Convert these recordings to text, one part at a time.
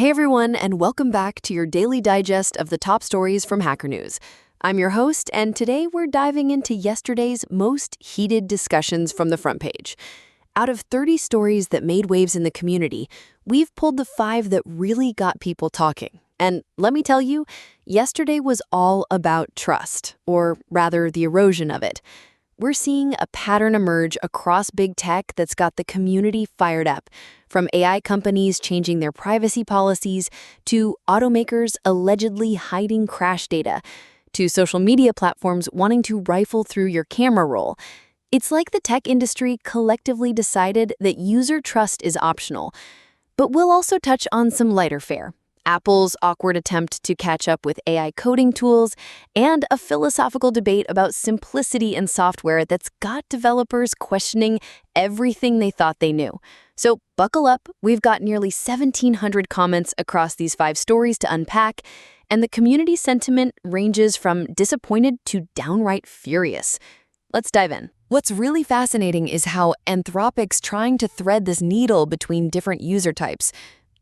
Hey everyone, and welcome back to your daily digest of the top stories from Hacker News. I'm your host, and today we're diving into yesterday's most heated discussions from the front page. Out of 30 stories that made waves in the community, we've pulled the 5 that really got people talking. And let me tell you, yesterday was all about trust, or rather the erosion of it. We're seeing a pattern emerge across big tech that's got the community fired up, from AI companies changing their privacy policies, to automakers allegedly hiding crash data, to social media platforms wanting to rifle through your camera roll. It's like the tech industry collectively decided that user trust is optional. But we'll also touch on some lighter fare. Apple's awkward attempt to catch up with AI coding tools, and a philosophical debate about simplicity in software that's got developers questioning everything they thought they knew. So buckle up, we've got nearly 1,700 comments across these 5 stories to unpack, and the community sentiment ranges from disappointed to downright furious. Let's dive in. What's really fascinating is how Anthropic's trying to thread this needle between different user types.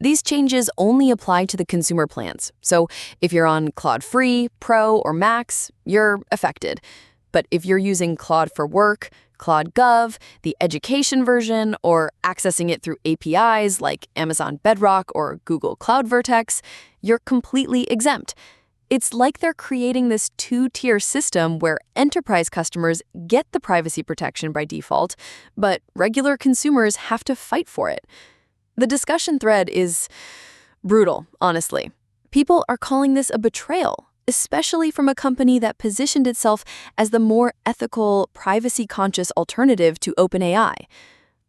These changes only apply to the consumer plans, so if you're on Claude Free, Pro, or Max, you're affected. But if you're using Claude for Work, Claude Gov, the education version, or accessing it through APIs like Amazon Bedrock or Google Cloud Vertex, you're completely exempt. It's like they're creating this 2-tier system where enterprise customers get the privacy protection by default, but regular consumers have to fight for it. The discussion thread is brutal, honestly. People are calling this a betrayal, especially from a company that positioned itself as the more ethical, privacy-conscious alternative to OpenAI.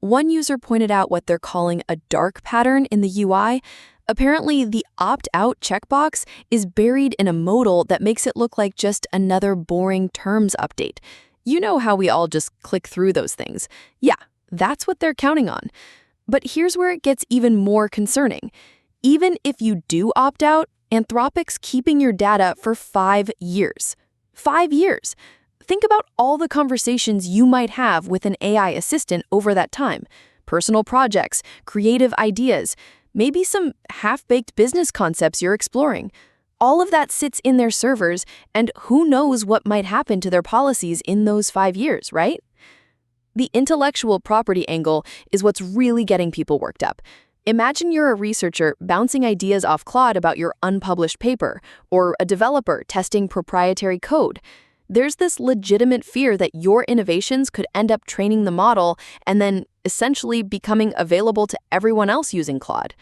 One user pointed out what they're calling a dark pattern in the UI. Apparently, the opt-out checkbox is buried in a modal that makes it look like just another boring terms update. You know how we all just click through those things. Yeah, that's what they're counting on. But here's where it gets even more concerning. Even if you do opt out, Anthropic's keeping your data for 5 years. 5 years. Think about all the conversations you might have with an AI assistant over that time. Personal projects, creative ideas, maybe some half-baked business concepts you're exploring. All of that sits in their servers, and who knows what might happen to their policies in those 5 years, right? The intellectual property angle is what's really getting people worked up. Imagine you're a researcher bouncing ideas off Claude about your unpublished paper, or a developer testing proprietary code. There's this legitimate fear that your innovations could end up training the model and then essentially becoming available to everyone else using Claude.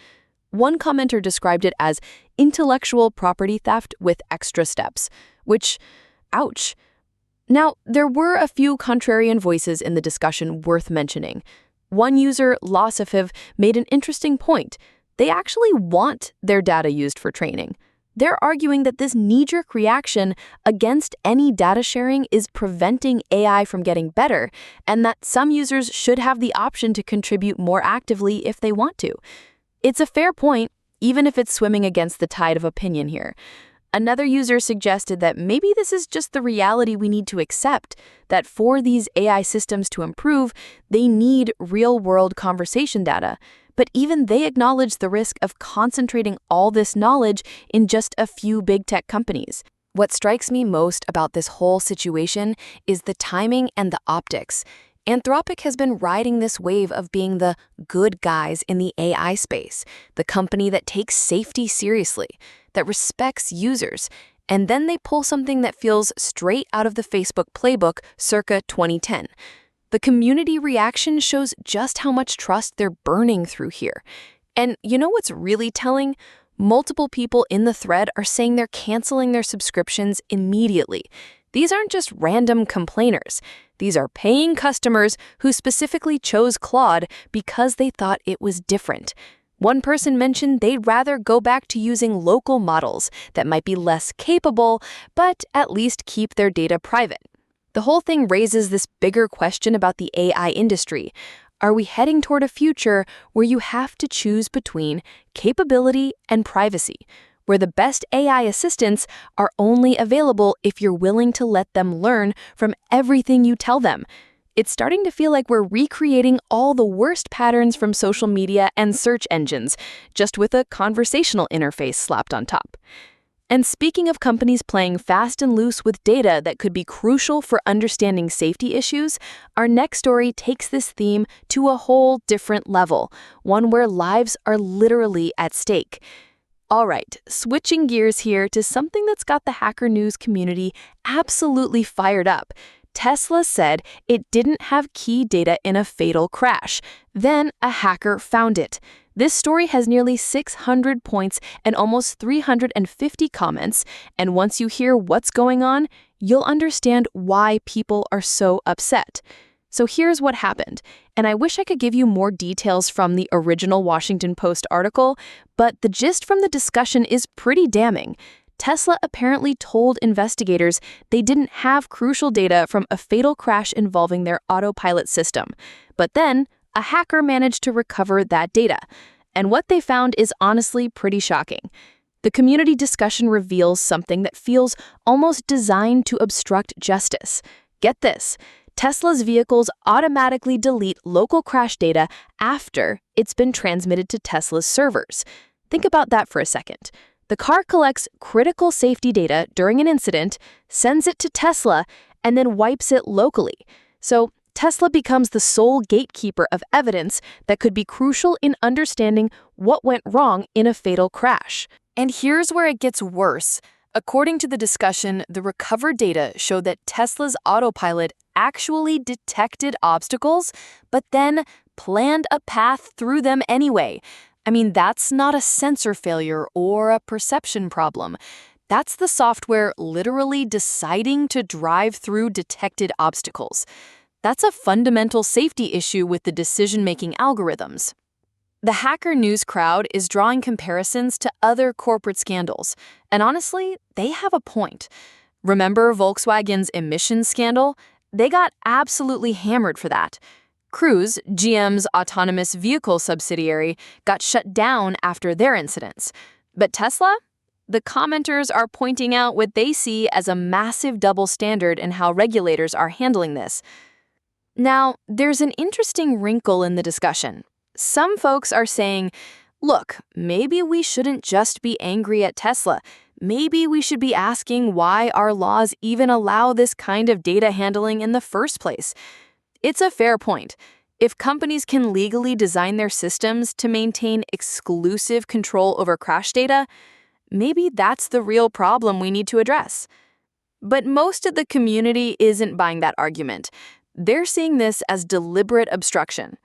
One commenter described it as intellectual property theft with extra steps, which, ouch. Now, there were a few contrarian voices in the discussion worth mentioning. One user, Losifov, made an interesting point. They actually want their data used for training. They're arguing that this knee-jerk reaction against any data sharing is preventing AI from getting better, and that some users should have the option to contribute more actively if they want to. It's a fair point, even if it's swimming against the tide of opinion here. Another user suggested that maybe this is just the reality we need to accept, that for these AI systems to improve, they need real-world conversation data. But even they acknowledge the risk of concentrating all this knowledge in just a few big tech companies. What strikes me most about this whole situation is the timing and the optics. Anthropic has been riding this wave of being the good guys in the AI space, the company that takes safety seriously, that respects users, and then they pull something that feels straight out of the Facebook playbook circa 2010. The community reaction shows just how much trust they're burning through here. And you know what's really telling? Multiple people in the thread are saying they're canceling their subscriptions immediately. These aren't just random complainers. These are paying customers who specifically chose Claude because they thought it was different. One person mentioned they'd rather go back to using local models that might be less capable, but at least keep their data private. The whole thing raises this bigger question about the AI industry. Are we heading toward a future where you have to choose between capability and privacy, where the best AI assistants are only available if you're willing to let them learn from everything you tell them? It's starting to feel like we're recreating all the worst patterns from social media and search engines, just with a conversational interface slapped on top. And speaking of companies playing fast and loose with data that could be crucial for understanding safety issues, our next story takes this theme to a whole different level, one where lives are literally at stake. All right, switching gears here to something that's got the Hacker News community absolutely fired up. Tesla said it didn't have key data in a fatal crash. Then a hacker found it. This story has nearly 600 points and almost 350 comments, and once you hear what's going on, you'll understand why people are so upset. So here's what happened, and I wish I could give you more details from the original Washington Post article, but the gist from the discussion is pretty damning. Tesla apparently told investigators they didn't have crucial data from a fatal crash involving their autopilot system. But then, a hacker managed to recover that data. And what they found is honestly pretty shocking. The community discussion reveals something that feels almost designed to obstruct justice. Get this. Tesla's vehicles automatically delete local crash data after it's been transmitted to Tesla's servers. Think about that for a second. The car collects critical safety data during an incident, sends it to Tesla, and then wipes it locally. So Tesla becomes the sole gatekeeper of evidence that could be crucial in understanding what went wrong in a fatal crash. And here's where it gets worse. According to the discussion, the recovered data showed that Tesla's autopilot actually detected obstacles, but then planned a path through them anyway. I mean, that's not a sensor failure or a perception problem. That's the software literally deciding to drive through detected obstacles. That's a fundamental safety issue with the decision-making algorithms. The Hacker News crowd is drawing comparisons to other corporate scandals, and honestly, they have a point. Remember Volkswagen's emissions scandal? They got absolutely hammered for that. Cruise, GM's autonomous vehicle subsidiary, got shut down after their incidents. But Tesla? The commenters are pointing out what they see as a massive double standard in how regulators are handling this. Now, there's an interesting wrinkle in the discussion. Some folks are saying, look, maybe we shouldn't just be angry at Tesla. Maybe we should be asking why our laws even allow this kind of data handling in the first place. It's a fair point. If companies can legally design their systems to maintain exclusive control over crash data, maybe that's the real problem we need to address. But most of the community isn't buying that argument. They're seeing this as deliberate obstruction.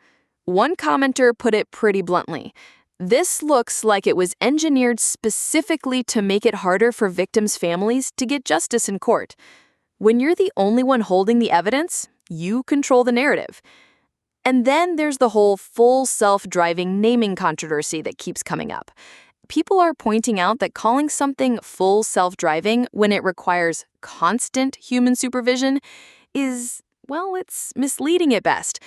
One commenter put it pretty bluntly. This looks like it was engineered specifically to make it harder for victims' families to get justice in court. When you're the only one holding the evidence, you control the narrative. And then there's the whole full self-driving naming controversy that keeps coming up. People are pointing out that calling something full self-driving when it requires constant human supervision is, well, it's misleading at best.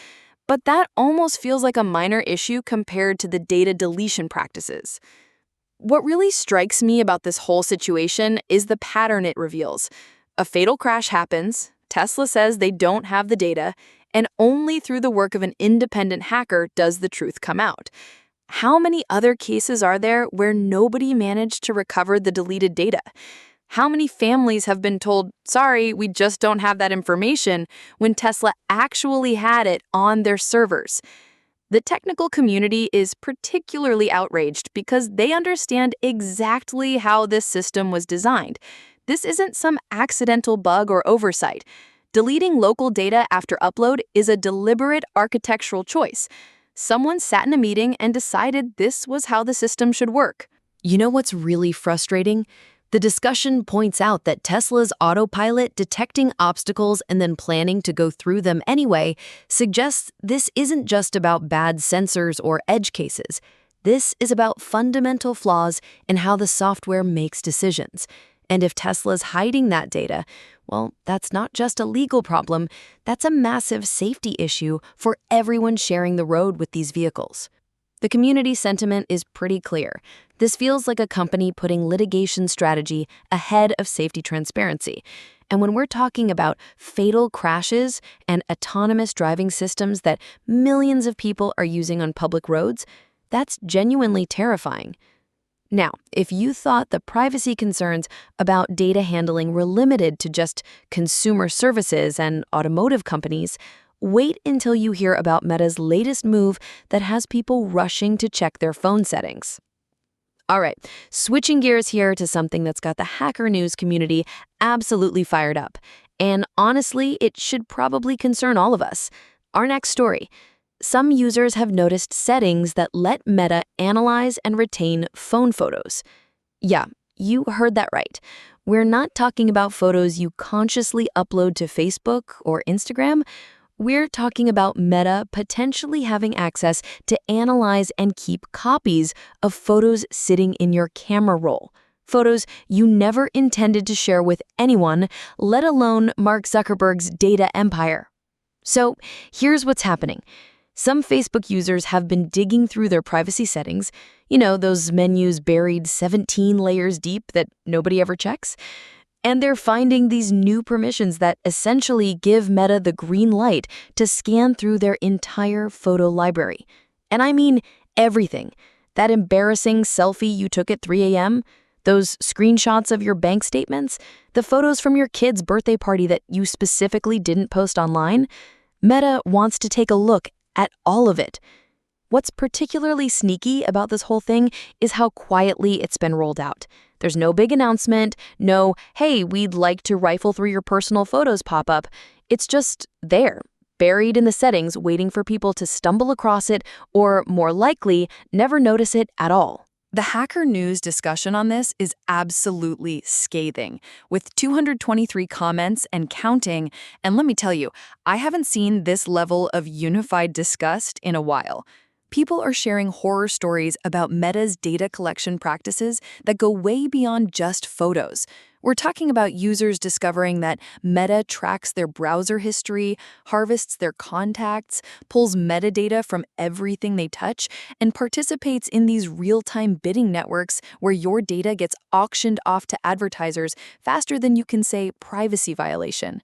But that almost feels like a minor issue compared to the data deletion practices. What really strikes me about this whole situation is the pattern it reveals. A fatal crash happens, Tesla says they don't have the data, and only through the work of an independent hacker does the truth come out. How many other cases are there where nobody managed to recover the deleted data? How many families have been told, sorry, we just don't have that information, when Tesla actually had it on their servers? The technical community is particularly outraged because they understand exactly how this system was designed. This isn't some accidental bug or oversight. Deleting local data after upload is a deliberate architectural choice. Someone sat in a meeting and decided this was how the system should work. You know what's really frustrating? The discussion points out that Tesla's autopilot detecting obstacles and then planning to go through them anyway suggests this isn't just about bad sensors or edge cases. This is about fundamental flaws in how the software makes decisions. And if Tesla's hiding that data, well, that's not just a legal problem, that's a massive safety issue for everyone sharing the road with these vehicles. The community sentiment is pretty clear. This feels like a company putting litigation strategy ahead of safety transparency. And when we're talking about fatal crashes and autonomous driving systems that millions of people are using on public roads, that's genuinely terrifying. Now, if you thought the privacy concerns about data handling were limited to just consumer services and automotive companies, wait until you hear about Meta's latest move that has people rushing to check their phone settings. All right, switching gears here to something that's got the Hacker News community absolutely fired up. And honestly, it should probably concern all of us. Our next story. Some users have noticed settings that let Meta analyze and retain phone photos. Yeah, you heard that right. We're not talking about photos you consciously upload to Facebook or Instagram. We're talking about Meta potentially having access to analyze and keep copies of photos sitting in your camera roll. Photos you never intended to share with anyone, let alone Mark Zuckerberg's data empire. So here's what's happening. Some Facebook users have been digging through their privacy settings, those menus buried 17 layers deep that nobody ever checks. And they're finding these new permissions that essentially give Meta the green light to scan through their entire photo library. And I mean everything. That embarrassing selfie you took at 3 a.m., those screenshots of your bank statements, the photos from your kid's birthday party that you specifically didn't post online. Meta wants to take a look at all of it. What's particularly sneaky about this whole thing is how quietly it's been rolled out. There's no big announcement, no, hey, we'd like to rifle through your personal photos pop-up. It's just there, buried in the settings, waiting for people to stumble across it or, more likely, never notice it at all. The Hacker News discussion on this is absolutely scathing, with 223 comments and counting, and let me tell you, I haven't seen this level of unified disgust in a while. People are sharing horror stories about Meta's data collection practices that go way beyond just photos. We're talking about users discovering that Meta tracks their browser history, harvests their contacts, pulls metadata from everything they touch, and participates in these real-time bidding networks where your data gets auctioned off to advertisers faster than you can say privacy violation.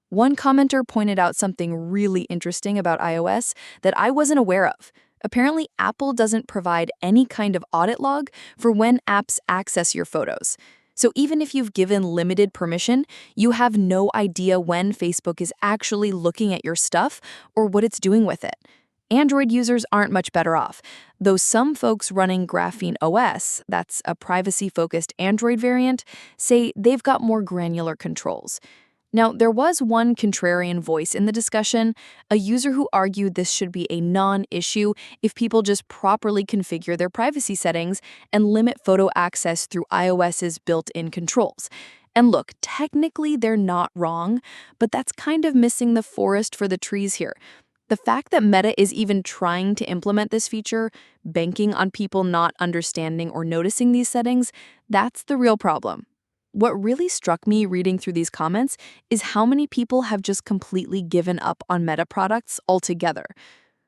One commenter pointed out something really interesting about iOS that I wasn't aware of. Apparently, Apple doesn't provide any kind of audit log for when apps access your photos. So even if you've given limited permission, you have no idea when Facebook is actually looking at your stuff or what it's doing with it. Android users aren't much better off, though some folks running Graphene OS, that's a privacy-focused Android variant, say they've got more granular controls. Now, there was one contrarian voice in the discussion, a user who argued this should be a non-issue if people just properly configure their privacy settings and limit photo access through iOS's built-in controls. And look, technically they're not wrong, but that's kind of missing the forest for the trees here. The fact that Meta is even trying to implement this feature, banking on people not understanding or noticing these settings, that's the real problem. What really struck me reading through these comments is how many people have just completely given up on Meta products altogether.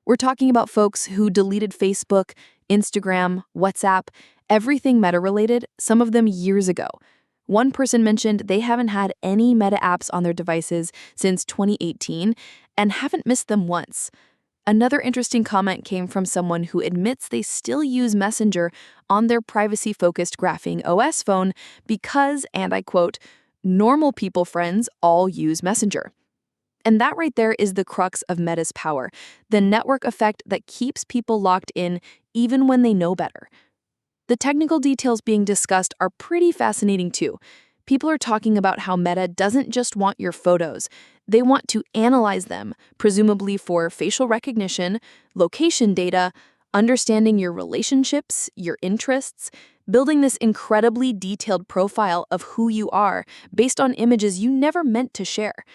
We're talking about folks who deleted Facebook, Instagram, WhatsApp, everything Meta-related, some of them years ago. One person mentioned they haven't had any Meta apps on their devices since 2018 and haven't missed them once. Another interesting comment came from someone who admits they still use Messenger on their privacy-focused Graphene OS phone because, and I quote, normal people friends all use Messenger. And that right there is the crux of Meta's power, the network effect that keeps people locked in even when they know better. The technical details being discussed are pretty fascinating too. People are talking about how Meta doesn't just want your photos. They want to analyze them, presumably for facial recognition, location data, understanding your relationships, your interests, building this incredibly detailed profile of who you are based on images you never meant to share.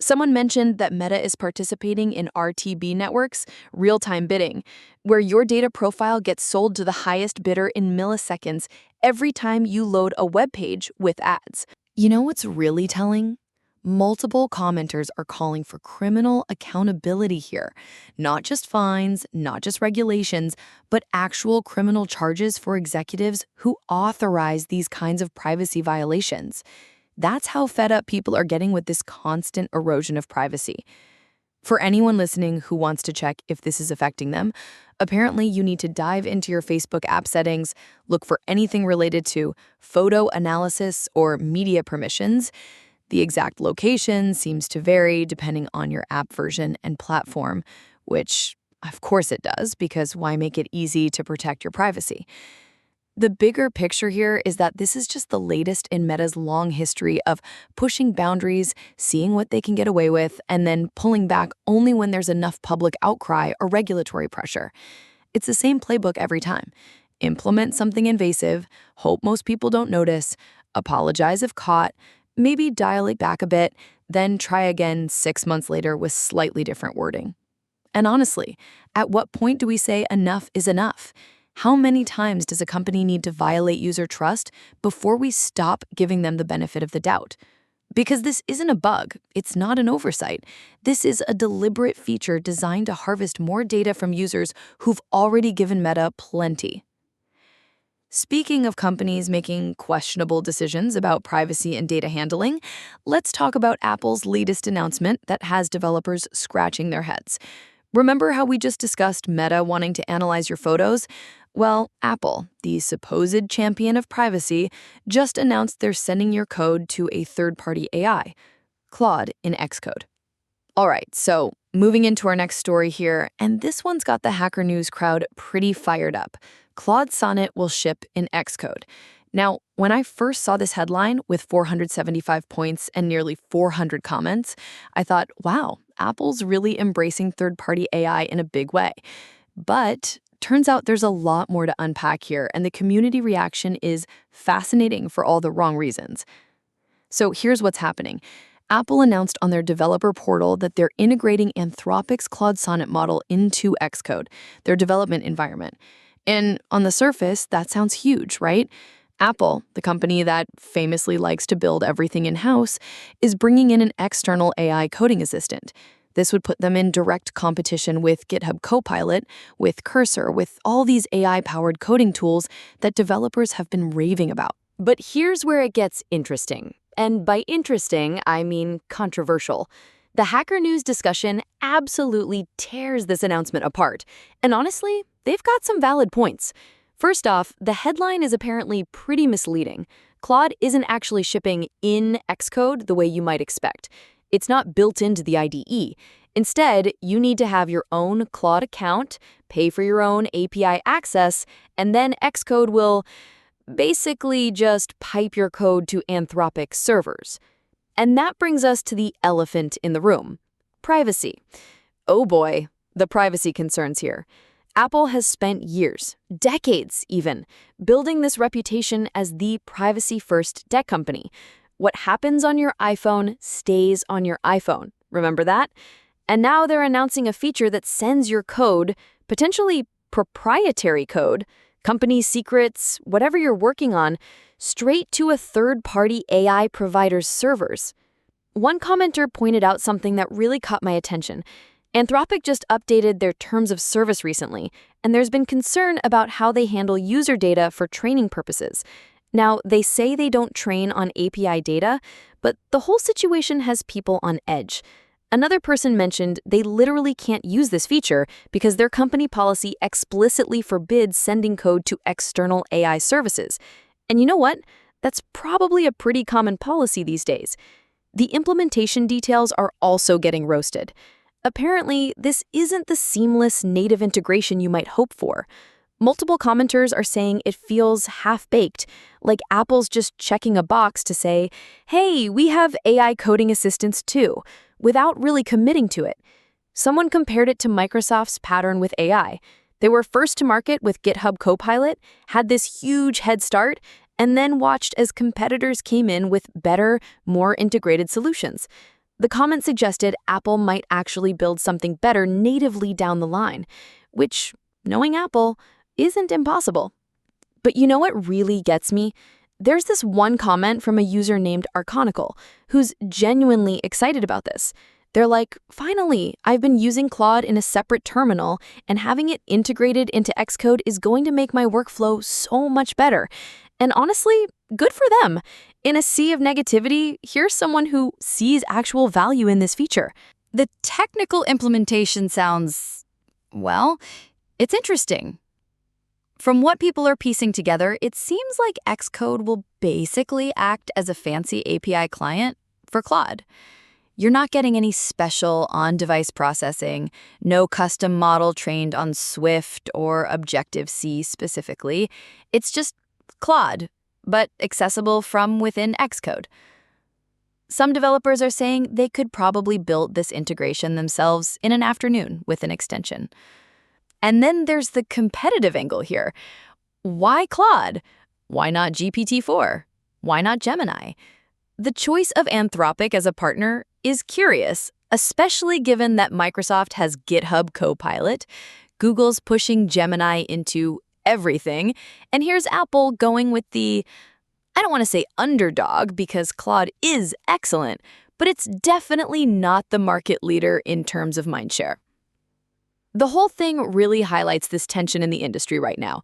Someone mentioned that Meta is participating in RTB networks, real-time bidding, where your data profile gets sold to the highest bidder in milliseconds every time you load a web page with ads. You know what's really telling? Multiple commenters are calling for criminal accountability here. Not just fines, not just regulations, but actual criminal charges for executives who authorize these kinds of privacy violations. That's how fed up people are getting with this constant erosion of privacy. For anyone listening who wants to check if this is affecting them, apparently you need to dive into your Facebook app settings, look for anything related to photo analysis or media permissions. The exact location seems to vary depending on your app version and platform, which of course it does, because why make it easy to protect your privacy? The bigger picture here is that this is just the latest in Meta's long history of pushing boundaries, seeing what they can get away with, and then pulling back only when there's enough public outcry or regulatory pressure. It's the same playbook every time. Implement something invasive, hope most people don't notice, apologize if caught, maybe dial it back a bit, then try again 6 months later with slightly different wording. And honestly, at what point do we say enough is enough? How many times does a company need to violate user trust before we stop giving them the benefit of the doubt? Because this isn't a bug, it's not an oversight. This is a deliberate feature designed to harvest more data from users who've already given Meta plenty. Speaking of companies making questionable decisions about privacy and data handling, let's talk about Apple's latest announcement that has developers scratching their heads. Remember how we just discussed Meta wanting to analyze your photos? Well, Apple, the supposed champion of privacy, just announced they're sending your code to a third-party AI, Claude in Xcode. All right, so moving into our next story here, and this one's got the Hacker News crowd pretty fired up. Claude Sonnet will ship in Xcode. Now, when I first saw this headline with 475 points and nearly 400 comments, I thought, wow, Apple's really embracing third-party AI in a big way. But turns out there's a lot more to unpack here, and the community reaction is fascinating for all the wrong reasons. So here's what's happening. Apple announced on their developer portal that they're integrating Anthropic's Claude Sonnet model into Xcode, their development environment. And on the surface, that sounds huge, right? Apple, the company that famously likes to build everything in-house, is bringing in an external AI coding assistant. This would put them in direct competition with GitHub Copilot, with Cursor, with all these AI-powered coding tools that developers have been raving about. But here's where it gets interesting. And by interesting, I mean controversial. The Hacker News discussion absolutely tears this announcement apart. And honestly, they've got some valid points. First off, the headline is apparently pretty misleading. Claude isn't actually shipping in Xcode the way you might expect. It's not built into the IDE. Instead, you need to have your own Claude account, pay for your own API access, and then Xcode will basically just pipe your code to Anthropic servers. And that brings us to the elephant in the room: privacy. Oh boy, the privacy concerns here. Apple has spent years, decades even, building this reputation as the privacy-first tech company. What happens on your iPhone stays on your iPhone. Remember that? And now they're announcing a feature that sends your code, potentially proprietary code, company secrets, whatever you're working on, straight to a third-party AI provider's servers. One commenter pointed out something that really caught my attention. Anthropic just updated their terms of service recently, and there's been concern about how they handle user data for training purposes. Now, they say they don't train on API data, but the whole situation has people on edge. Another person mentioned they literally can't use this feature because their company policy explicitly forbids sending code to external AI services. And you know what? That's probably a pretty common policy these days. The implementation details are also getting roasted. Apparently, this isn't the seamless native integration you might hope for. Multiple commenters are saying it feels half-baked, like Apple's just checking a box to say, hey, we have AI coding assistants too, without really committing to it. Someone compared it to Microsoft's pattern with AI. They were first to market with GitHub Copilot, had this huge head start, and then watched as competitors came in with better, more integrated solutions. The comment suggested Apple might actually build something better natively down the line, which, knowing Apple, isn't impossible. But you know what really gets me? There's this one comment from a user named Arconical who's genuinely excited about this. They're like, finally, I've been using Claude in a separate terminal, and having it integrated into Xcode is going to make my workflow so much better. And honestly, good for them. In a sea of negativity, here's someone who sees actual value in this feature. The technical implementation sounds, well, it's interesting. From what people are piecing together, it seems like Xcode will basically act as a fancy API client for Claude. You're not getting any special on-device processing, no custom model trained on Swift or Objective-C specifically. It's just Claude, but accessible from within Xcode. Some developers are saying they could probably build this integration themselves in an afternoon with an extension. And then there's the competitive angle here. Why Claude? Why not GPT-4? Why not Gemini? The choice of Anthropic as a partner is curious, especially given that Microsoft has GitHub Copilot, Google's pushing Gemini into everything, and here's Apple going with the, I don't want to say underdog because Claude is excellent, but it's definitely not the market leader in terms of mindshare. The whole thing really highlights this tension in the industry right now.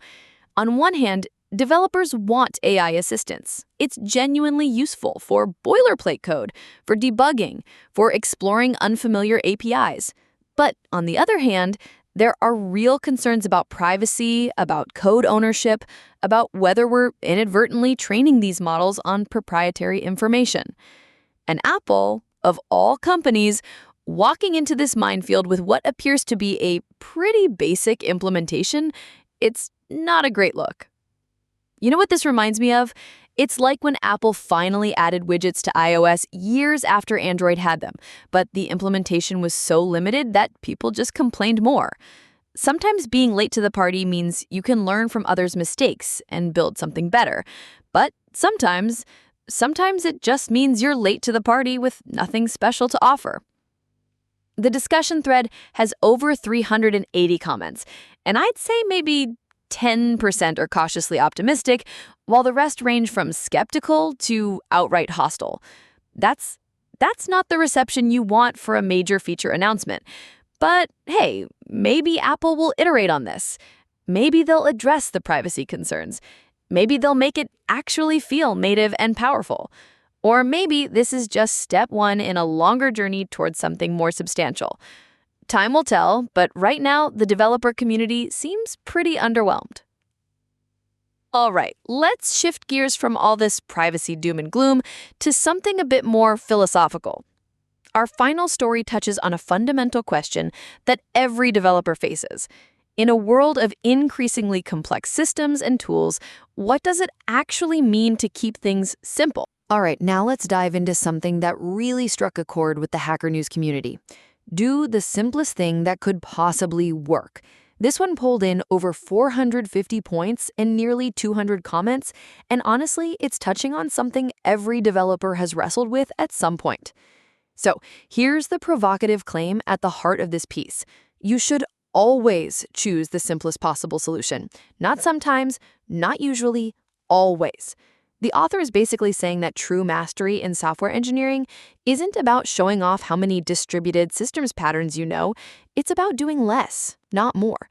On one hand, developers want AI assistance. It's genuinely useful for boilerplate code, for debugging, for exploring unfamiliar APIs. But on the other hand, there are real concerns about privacy, about code ownership, about whether we're inadvertently training these models on proprietary information. And Apple, of all companies, walking into this minefield with what appears to be a pretty basic implementation, it's not a great look. You know what this reminds me of? It's like when Apple finally added widgets to iOS years after Android had them, but the implementation was so limited that people just complained more. Sometimes being late to the party means you can learn from others' mistakes and build something better. But sometimes it just means you're late to the party with nothing special to offer. The discussion thread has over 380 comments, and I'd say maybe 10% are cautiously optimistic, while the rest range from skeptical to outright hostile. That's not the reception you want for a major feature announcement. But hey, maybe Apple will iterate on this. Maybe they'll address the privacy concerns. Maybe they'll make it actually feel native and powerful. Or maybe this is just step one in a longer journey towards something more substantial. Time will tell, but right now, the developer community seems pretty underwhelmed. All right, let's shift gears from all this privacy doom and gloom to something a bit more philosophical. Our final story touches on a fundamental question that every developer faces. In a world of increasingly complex systems and tools, what does it actually mean to keep things simple? All right, now let's dive into something that really struck a chord with the Hacker News community. Do the simplest thing that could possibly work. This one pulled in over 450 points and nearly 200 comments, and honestly, it's touching on something every developer has wrestled with at some point. So here's the provocative claim at the heart of this piece. You should always choose the simplest possible solution. Not sometimes, not usually, always. The author is basically saying that true mastery in software engineering isn't about showing off how many distributed systems patterns you know. It's about doing less, not more.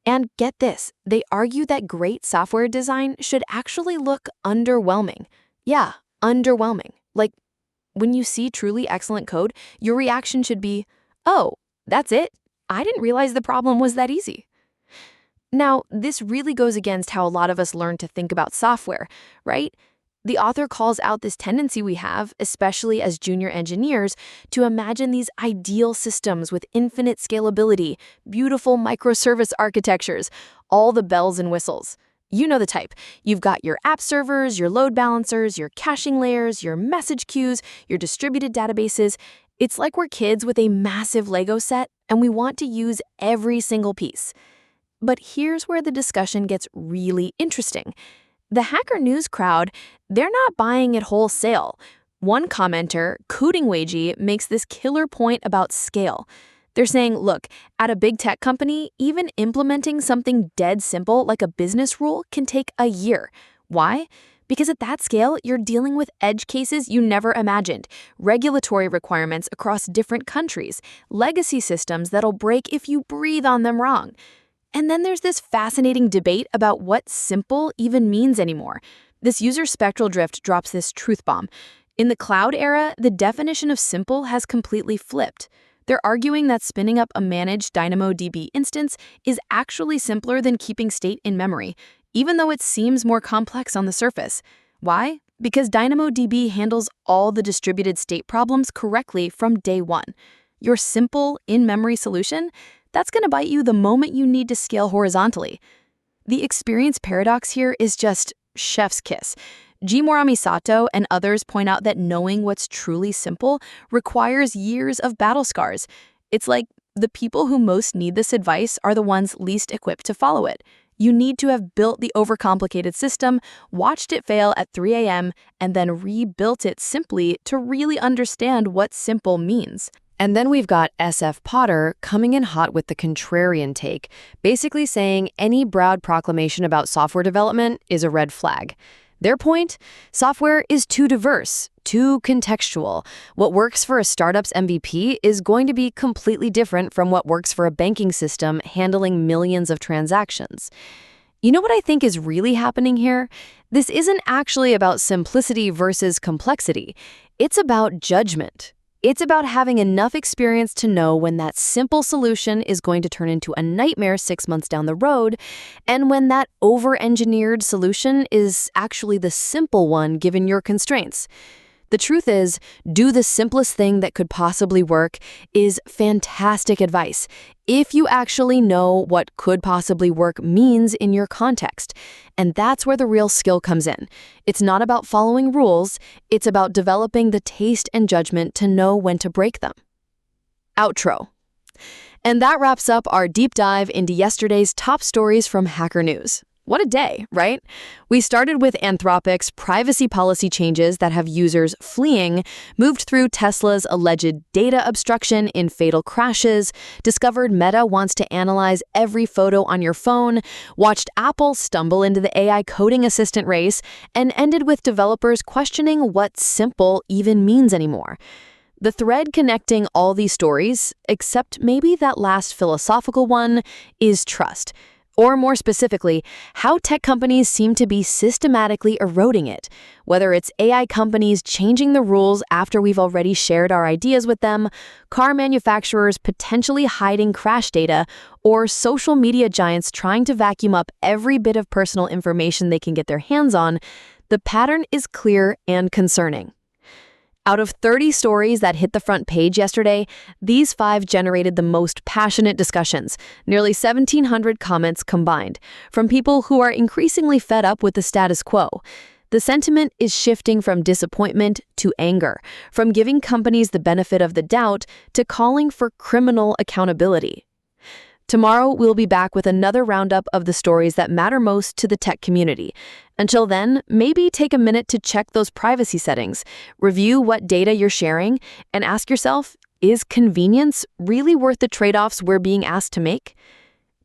And get this, they argue that great software design should actually look underwhelming. Yeah, underwhelming. Like, when you see truly excellent code, your reaction should be, oh, that's it? I didn't realize the problem was that easy. Now, this really goes against how a lot of us learn to think about software, right? The author calls out this tendency we have, especially as junior engineers, to imagine these ideal systems with infinite scalability, beautiful microservice architectures, all the bells and whistles. You know the type. You've got your app servers, your load balancers, your caching layers, your message queues, your distributed databases. It's like we're kids with a massive Lego set, and we want to use every single piece. But here's where the discussion gets really interesting. The Hacker News crowd, they're not buying it wholesale. One commenter, Codingwagey, makes this killer point about scale. They're saying, look, at a big tech company, even implementing something dead simple like a business rule can take a year. Why? Because at that scale, you're dealing with edge cases you never imagined, regulatory requirements across different countries, legacy systems that'll break if you breathe on them wrong. And then there's this fascinating debate about what simple even means anymore. This user spectral drift drops this truth bomb. In the cloud era, the definition of simple has completely flipped. They're arguing that spinning up a managed DynamoDB instance is actually simpler than keeping state in memory, even though it seems more complex on the surface. Why? Because DynamoDB handles all the distributed state problems correctly from day one. Your simple, in-memory solution, that's going to bite you the moment you need to scale horizontally. The experience paradox here is just chef's kiss. G. Morami Sato and others point out that knowing what's truly simple requires years of battle scars. It's like the people who most need this advice are the ones least equipped to follow it. You need to have built the overcomplicated system, watched it fail at 3 a.m., and then rebuilt it simply to really understand what simple means. And then we've got SF Potter coming in hot with the contrarian take, basically saying any broad proclamation about software development is a red flag. Their point? Software is too diverse, too contextual. What works for a startup's MVP is going to be completely different from what works for a banking system handling millions of transactions. You know what I think is really happening here? This isn't actually about simplicity versus complexity. It's about judgment. It's about having enough experience to know when that simple solution is going to turn into a nightmare 6 months down the road, and when that over-engineered solution is actually the simple one given your constraints. The truth is, do the simplest thing that could possibly work is fantastic advice if you actually know what could possibly work means in your context. And that's where the real skill comes in. It's not about following rules, it's about developing the taste and judgment to know when to break them. Outro. And that wraps up our deep dive into yesterday's top stories from Hacker News. What a day, right? We started with Anthropic's privacy policy changes that have users fleeing, moved through Tesla's alleged data obstruction in fatal crashes, discovered Meta wants to analyze every photo on your phone, watched Apple stumble into the AI coding assistant race, and ended with developers questioning what simple even means anymore. The thread connecting all these stories, except maybe that last philosophical one, is trust. Or more specifically, how tech companies seem to be systematically eroding it, whether it's AI companies changing the rules after we've already shared our ideas with them, car manufacturers potentially hiding crash data, or social media giants trying to vacuum up every bit of personal information they can get their hands on. The pattern is clear and concerning. Out of 30 stories that hit the front page yesterday, these 5 generated the most passionate discussions, nearly 1,700 comments combined, from people who are increasingly fed up with the status quo. The sentiment is shifting from disappointment to anger, from giving companies the benefit of the doubt to calling for criminal accountability. Tomorrow, we'll be back with another roundup of the stories that matter most to the tech community. Until then, maybe take a minute to check those privacy settings, review what data you're sharing, and ask yourself, is convenience really worth the trade-offs we're being asked to make?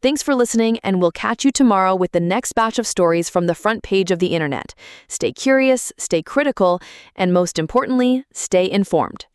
Thanks for listening, and we'll catch you tomorrow with the next batch of stories from the front page of the internet. Stay curious, stay critical, and most importantly, stay informed.